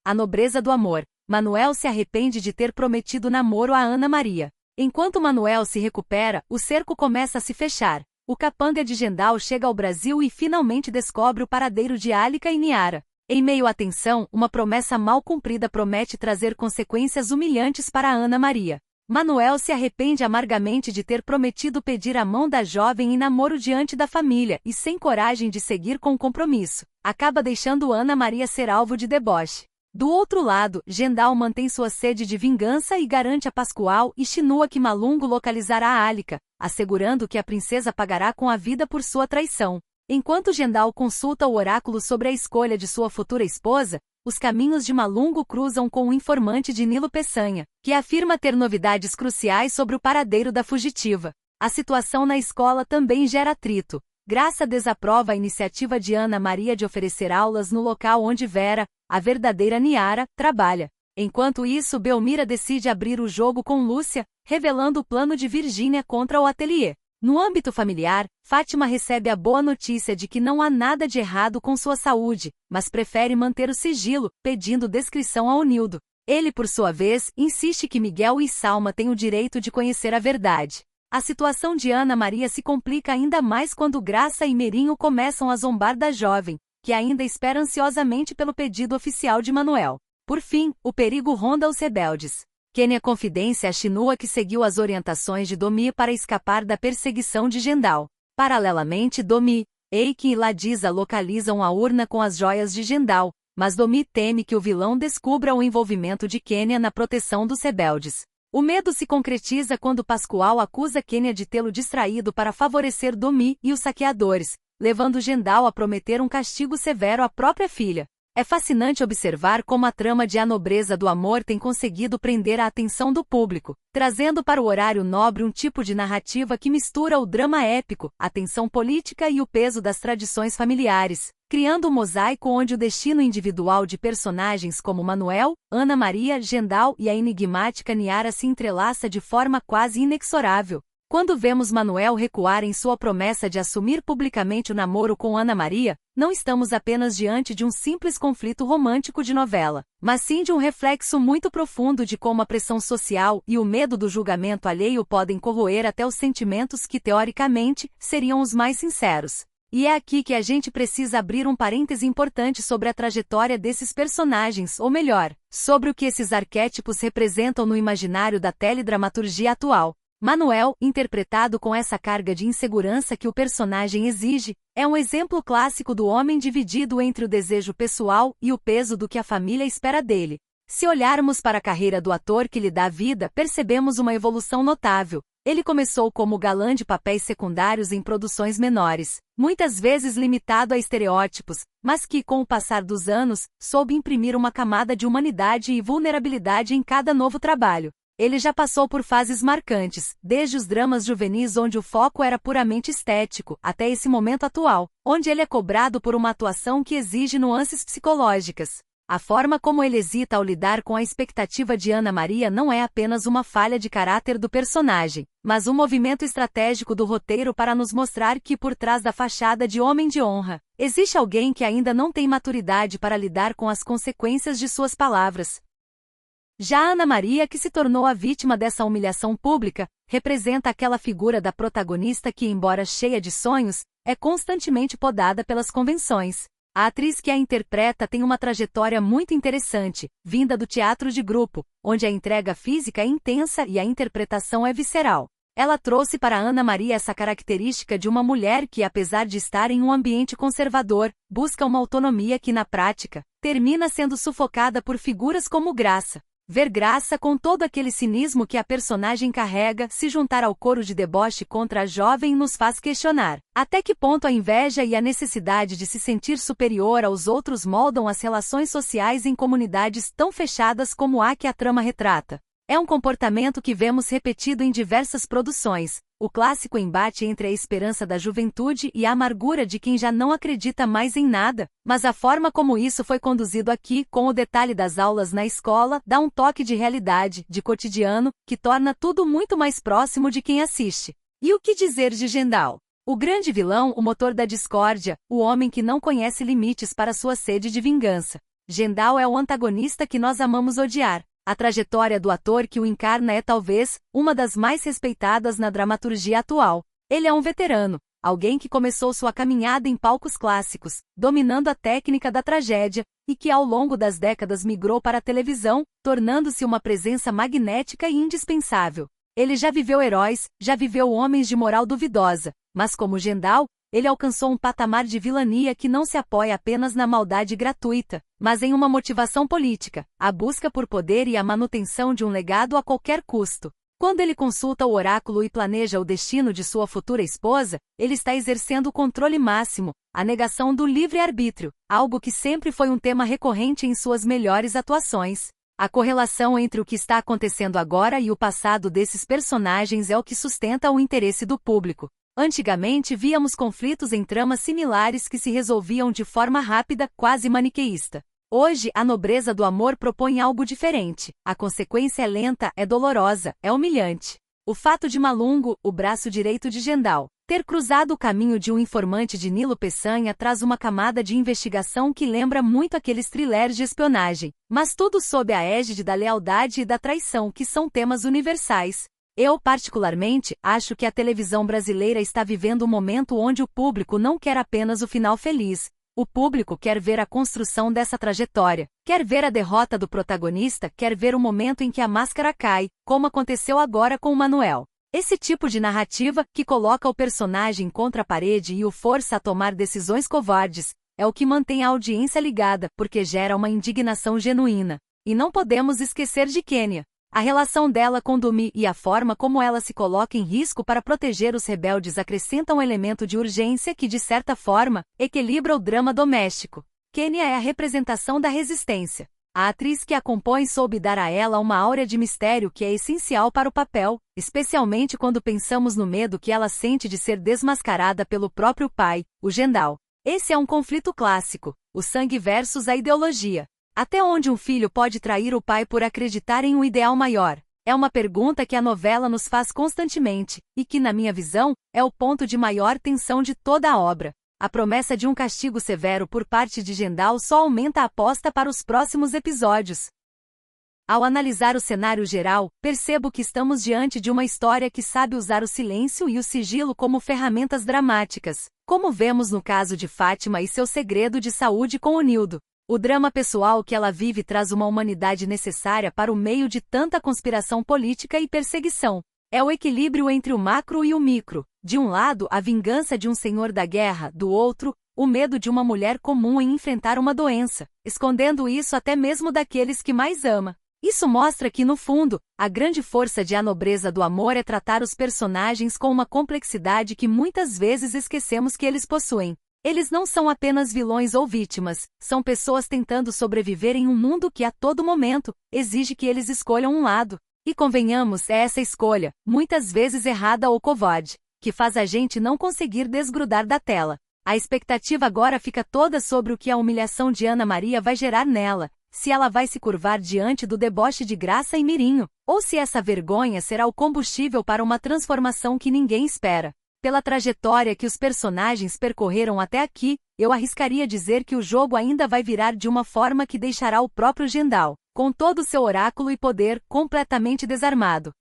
A nobreza do amor. Manuel se arrepende de ter prometido namoro a Ana Maria. Enquanto Manuel se recupera, o cerco começa a se fechar. O capanga de Gendal chega ao Brasil e finalmente descobre o paradeiro de Álica e Niara. Em meio à tensão, uma promessa mal cumprida promete trazer consequências humilhantes para Ana Maria. Manuel se arrepende amargamente de ter prometido pedir a mão da jovem em namoro diante da família e, sem coragem de seguir com o compromisso, acaba deixando Ana Maria ser alvo de deboche. Do outro lado, Gendal mantém sua sede de vingança e garante a Pascoal e Chinua que Malungo localizará a Álica, assegurando que a princesa pagará com a vida por sua traição. Enquanto Gendal consulta o oráculo sobre a escolha de sua futura esposa, os caminhos de Malungo cruzam com o informante de Nilo Peçanha, que afirma ter novidades cruciais sobre o paradeiro da fugitiva. A situação na escola também gera atrito. Graça desaprova a iniciativa de Ana Maria de oferecer aulas no local onde Vera, a verdadeira Niara, trabalha. Enquanto isso, Belmira decide abrir o jogo com Lúcia, revelando o plano de Virgínia contra o ateliê. No âmbito familiar, Fátima recebe a boa notícia de que não há nada de errado com sua saúde, mas prefere manter o sigilo, pedindo descrição a Onildo. Ele, por sua vez, insiste que Miguel e Salma têm o direito de conhecer a verdade. A situação de Ana Maria se complica ainda mais quando Graça e Merinho começam a zombar da jovem, que ainda espera ansiosamente pelo pedido oficial de Manuel. Por fim, o perigo ronda os rebeldes. Kênia confidencia a Chinua que seguiu as orientações de Domi para escapar da perseguição de Gendal. Paralelamente, Domi, Eike e Ladisa localizam a urna com as joias de Gendal, mas Domi teme que o vilão descubra o envolvimento de Kênia na proteção dos rebeldes. O medo se concretiza quando Pascoal acusa Kênia de tê-lo distraído para favorecer Domi e os saqueadores, levando Gendal a prometer um castigo severo à própria filha. É fascinante observar como a trama de A Nobreza do Amor tem conseguido prender a atenção do público, trazendo para o horário nobre um tipo de narrativa que mistura o drama épico, a tensão política e o peso das tradições familiares, criando um mosaico onde o destino individual de personagens como Manuel, Ana Maria, Gendal e a enigmática Niara se entrelaça de forma quase inexorável. Quando vemos Manuel recuar em sua promessa de assumir publicamente o namoro com Ana Maria, não estamos apenas diante de um simples conflito romântico de novela, mas sim de um reflexo muito profundo de como a pressão social e o medo do julgamento alheio podem corroer até os sentimentos que, teoricamente, seriam os mais sinceros. E é aqui que a gente precisa abrir um parêntese importante sobre a trajetória desses personagens, ou melhor, sobre o que esses arquétipos representam no imaginário da teledramaturgia atual. Manuel, interpretado com essa carga de insegurança que o personagem exige, é um exemplo clássico do homem dividido entre o desejo pessoal e o peso do que a família espera dele. Se olharmos para a carreira do ator que lhe dá vida, percebemos uma evolução notável. Ele começou como galã de papéis secundários em produções menores, muitas vezes limitado a estereótipos, mas que, com o passar dos anos, soube imprimir uma camada de humanidade e vulnerabilidade em cada novo trabalho. Ele já passou por fases marcantes, desde os dramas juvenis onde o foco era puramente estético, até esse momento atual, onde ele é cobrado por uma atuação que exige nuances psicológicas. A forma como ele hesita ao lidar com a expectativa de Ana Maria não é apenas uma falha de caráter do personagem, mas um movimento estratégico do roteiro para nos mostrar que por trás da fachada de homem de honra, existe alguém que ainda não tem maturidade para lidar com as consequências de suas palavras. Já Ana Maria, que se tornou a vítima dessa humilhação pública, representa aquela figura da protagonista que, embora cheia de sonhos, é constantemente podada pelas convenções. A atriz que a interpreta tem uma trajetória muito interessante, vinda do teatro de grupo, onde a entrega física é intensa e a interpretação é visceral. Ela trouxe para Ana Maria essa característica de uma mulher que, apesar de estar em um ambiente conservador, busca uma autonomia que, na prática, termina sendo sufocada por figuras como Graça. Ver Graça com todo aquele cinismo que a personagem carrega se juntar ao coro de deboche contra a jovem nos faz questionar até que ponto a inveja e a necessidade de se sentir superior aos outros moldam as relações sociais em comunidades tão fechadas como a que a trama retrata. É um comportamento que vemos repetido em diversas produções, o clássico embate entre a esperança da juventude e a amargura de quem já não acredita mais em nada, mas a forma como isso foi conduzido aqui, com o detalhe das aulas na escola, dá um toque de realidade, de cotidiano, que torna tudo muito mais próximo de quem assiste. E o que dizer de Gendal? O grande vilão, o motor da discórdia, o homem que não conhece limites para sua sede de vingança. Gendal é o antagonista que nós amamos odiar. A trajetória do ator que o encarna é talvez uma das mais respeitadas na dramaturgia atual. Ele é um veterano, alguém que começou sua caminhada em palcos clássicos, dominando a técnica da tragédia, e que ao longo das décadas migrou para a televisão, tornando-se uma presença magnética e indispensável. Ele já viveu heróis, já viveu homens de moral duvidosa, mas como Gendal, ele alcançou um patamar de vilania que não se apoia apenas na maldade gratuita, mas em uma motivação política, a busca por poder e a manutenção de um legado a qualquer custo. Quando ele consulta o oráculo e planeja o destino de sua futura esposa, ele está exercendo o controle máximo, a negação do livre-arbítrio, algo que sempre foi um tema recorrente em suas melhores atuações. A correlação entre o que está acontecendo agora e o passado desses personagens é o que sustenta o interesse do público. Antigamente víamos conflitos em tramas similares que se resolviam de forma rápida, quase maniqueísta. Hoje, a nobreza do amor propõe algo diferente. A consequência é lenta, é dolorosa, é humilhante. O fato de Malungo, o braço direito de Gendal, ter cruzado o caminho de um informante de Nilo Peçanha traz uma camada de investigação que lembra muito aqueles thrillers de espionagem, mas tudo sob a égide da lealdade e da traição, que são temas universais. Eu, particularmente, acho que a televisão brasileira está vivendo um momento onde o público não quer apenas o final feliz. O público quer ver a construção dessa trajetória, quer ver a derrota do protagonista, quer ver o momento em que a máscara cai, como aconteceu agora com o Manuel. Esse tipo de narrativa, que coloca o personagem contra a parede e o força a tomar decisões covardes, é o que mantém a audiência ligada, porque gera uma indignação genuína. E não podemos esquecer de Kenya. A relação dela com Dumi e a forma como ela se coloca em risco para proteger os rebeldes acrescentam um elemento de urgência que, de certa forma, equilibra o drama doméstico. Kenya é a representação da resistência. A atriz que a compõe soube dar a ela uma áurea de mistério que é essencial para o papel, especialmente quando pensamos no medo que ela sente de ser desmascarada pelo próprio pai, o Gendal. Esse é um conflito clássico, o sangue versus a ideologia. Até onde um filho pode trair o pai por acreditar em um ideal maior? É uma pergunta que a novela nos faz constantemente, e que, na minha visão, é o ponto de maior tensão de toda a obra. A promessa de um castigo severo por parte de Gendal só aumenta a aposta para os próximos episódios. Ao analisar o cenário geral, percebo que estamos diante de uma história que sabe usar o silêncio e o sigilo como ferramentas dramáticas, como vemos no caso de Fátima e seu segredo de saúde com Onildo. O drama pessoal que ela vive traz uma humanidade necessária para o meio de tanta conspiração política e perseguição. É o equilíbrio entre o macro e o micro. De um lado, a vingança de um senhor da guerra, do outro, o medo de uma mulher comum em enfrentar uma doença, escondendo isso até mesmo daqueles que mais ama. Isso mostra que, no fundo, a grande força de A Nobreza do Amor é tratar os personagens com uma complexidade que muitas vezes esquecemos que eles possuem. Eles não são apenas vilões ou vítimas, são pessoas tentando sobreviver em um mundo que a todo momento exige que eles escolham um lado. E convenhamos, é essa escolha, muitas vezes errada ou covarde, que faz a gente não conseguir desgrudar da tela. A expectativa agora fica toda sobre o que a humilhação de Ana Maria vai gerar nela, se ela vai se curvar diante do deboche de Graça e Mirinho, ou se essa vergonha será o combustível para uma transformação que ninguém espera. Pela trajetória que os personagens percorreram até aqui, eu arriscaria dizer que o jogo ainda vai virar de uma forma que deixará o próprio Gendal, com todo o seu oráculo e poder, completamente desarmado.